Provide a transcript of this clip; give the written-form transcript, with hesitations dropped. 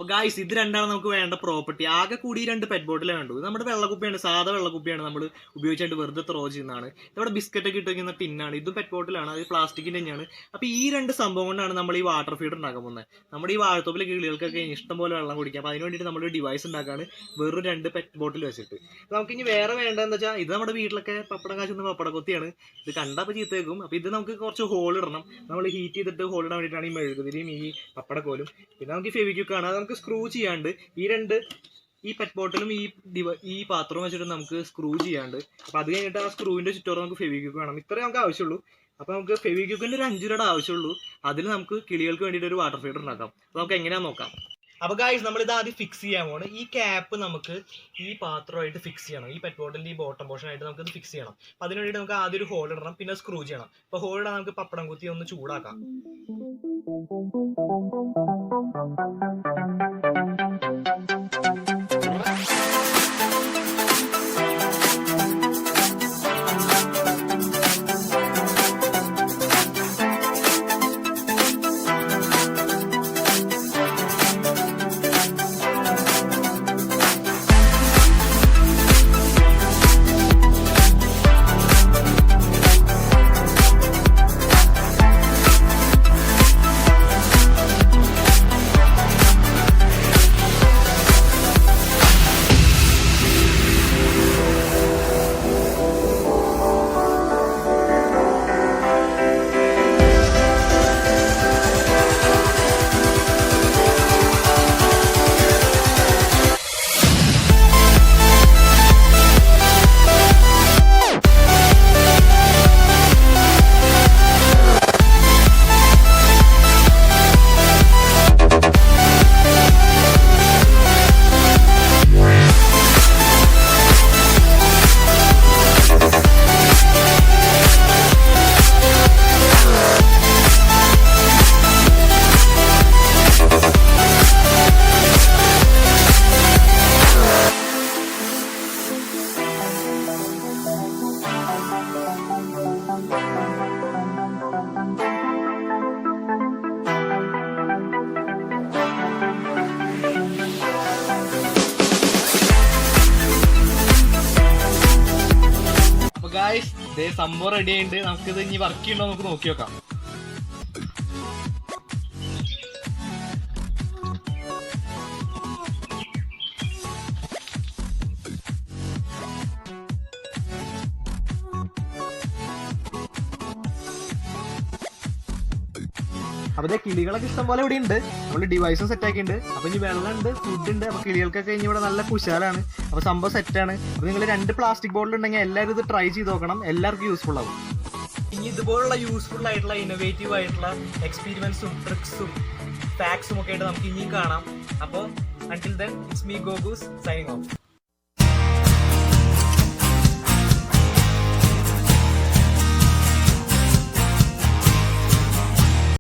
Guys ഇത് രണ്ടാണ് നമുക്ക് വേണ്ട പ്രോപ്പർട്ടി. ആകെ കൂടി 2 പെറ്റ് ബോട്ടിലേ വേണ്ടു. ഇത് നമ്മുടെ വെള്ളക്കുപ്പിയാണ്, സാധാ വെള്ളക്കുപ്പിയാണ് നമ്മൾ ഉപയോഗിച്ചായിട്ട് വെറുതെ ത്രോ ചെയ്യുന്നതാണ്. ഇവിടെ ബിസ്ക്കറ്റ് ഒക്കെ ഇട്ടുവയ്ക്കുന്ന ടിന്നാണ്. ഇതും പെറ്റ് ബോട്ടിലാണ്, അത് പ്ലാസ്റ്റിക്കിൻ്റെ തന്നെയാണ്. അപ്പോൾ ഈ 2 സംഭവം കൊണ്ടാണ് നമ്മൾ ഈ വാട്ടർ ഫീഡർ ഉണ്ടാക്കാൻ പോകുന്നത്. നമ്മുടെ ഈ വാഴത്തോപ്പിലെ കിളികൾക്കൊക്കെ ഇഷ്ടംപോലെ വെള്ളം കുടിക്കാം. അപ്പോൾ അതിന് വേണ്ടിയിട്ട് നമ്മൾ ഡിവൈസ് ഉണ്ടാക്കാണ് വെറും 2 പെറ്റ് ബോട്ടിൽ വെച്ചിട്ട്. നമുക്ക് ഇനി വേറെ വേണ്ടതെന്ന് വെച്ചാൽ ഇത് നമ്മുടെ വീട്ടിലൊക്കെ പപ്പടം കാച്ചുന്ന പപ്പടക്കൊത്തിയാണ്. ഇത് കണ്ടപ്പോൾ ചീത്തേക്കും. അപ്പോൾ ഇത് നമുക്ക് കുറച്ച് ഹോൾ ഇടണം. നമ്മൾ ഹീറ്റ് ചെയ്തിട്ട് ഹോൾ ഇടാൻ വേണ്ടിയിട്ടാണ് ഈ മെഴുകുതിരിയും ഈ പപ്പടക്കോലും. പിന്നെ നമുക്ക് ഫെവിക്വിക്കാണ്, അത് നമുക്ക് സ്ക്രൂ ചെയ്യാണ്ട് ഈ പെറ്റ് ബോട്ടിലും ഈ പാത്രവും വെച്ചിട്ട് നമുക്ക് സ്ക്രൂ ചെയ്യാണ്ട്. അപ്പോൾ അത് കഴിഞ്ഞിട്ട് ആ സ്ക്രൂവിൻ്റെ ചുറ്റോറ് നമുക്ക് ഫെവിക്വിക്ക് വേണം. ഇത്രയും നമുക്ക് ആവശ്യമുള്ളൂ. അപ്പോൾ നമുക്ക് ഫെവിക്വിക്കിൻ്റെ ഒരു 5 രൂപയുടെ ആവശ്യമുള്ളൂ. അതിൽ നമുക്ക് കിളികൾക്ക് വേണ്ടിയിട്ട് ഒരു വാട്ടർ ഫീഡർ ഉണ്ടാക്കാം. അപ്പോൾ നമുക്ക് എങ്ങനെയാണെന്ന് നോക്കാം. അപ്പോൾ ഗായ്സ് നമ്മളിത് ആദ്യം ഫിക്സ് ചെയ്യാൻ പോകണം. ഈ ക്യാപ്പ് നമുക്ക് ഈ പാത്രമായിട്ട് ഫിക്സ് ചെയ്യണം. ഈ പെറ്റ് ബോട്ടിലിൻ്റെ ഈ ബോട്ടം പോർഷൻ ആയിട്ട് നമുക്കത് ഫിക്സ് ചെയ്യണം. അപ്പോൾ അതിന് വേണ്ടിയിട്ട് നമുക്ക് ആദ്യം ഒരു ഹോൾ ഇടണം, പിന്നെ സ്ക്രൂ ചെയ്യണം. അപ്പോൾ ഹോൾ ഇടാൻ നമുക്ക് പപ്പടം കുത്തി ഒന്ന് ചൂടാക്കാം. ഗായ്സ് ഇതേ സംഭവം റെഡി ആയിട്ട് നമുക്കിത് ഇനി വർക്ക് ചെയ്യണ്ടോ നമുക്ക് നോക്കി നോക്കാം. അപ്പോൾ ഇതേ കിളികളൊക്കെ ഇഷ്ടം പോലെ ഇവിടെ ഉണ്ട്. നമ്മൾ ഡിവൈസും സെറ്റ് ആക്കിയിട്ടുണ്ട്. അപ്പോൾ ഇനി വെള്ളമുണ്ട്, ഫുഡ് ഉണ്ട്. അപ്പോൾ കിളികൾക്കൊക്കെ ഇനി ഇവിടെ നല്ല കുശാലാണ്. അപ്പോൾ സംഭവം സെറ്റാണ്. അപ്പോൾ നിങ്ങൾ 2 പ്ലാസ്റ്റിക് ബോട്ടിൽ ഉണ്ടെങ്കിൽ എല്ലാവരും ഇത് ട്രൈ ചെയ്ത് നോക്കണം. എല്ലാവർക്കും യൂസ്ഫുൾ ആവും. ഇനി ഇതുപോലുള്ള യൂസ്ഫുൾ ആയിട്ടുള്ള ഇന്നോവേറ്റീവ് ആയിട്ടുള്ള എക്സ്പീരിമെന്റ്സും ട്രിക്സും ഫാക്ട്സും ഒക്കെ ആയിട്ട് നമുക്ക് ഇനിയും കാണാം. അപ്പോൾ until then, it's me Gogus signing off.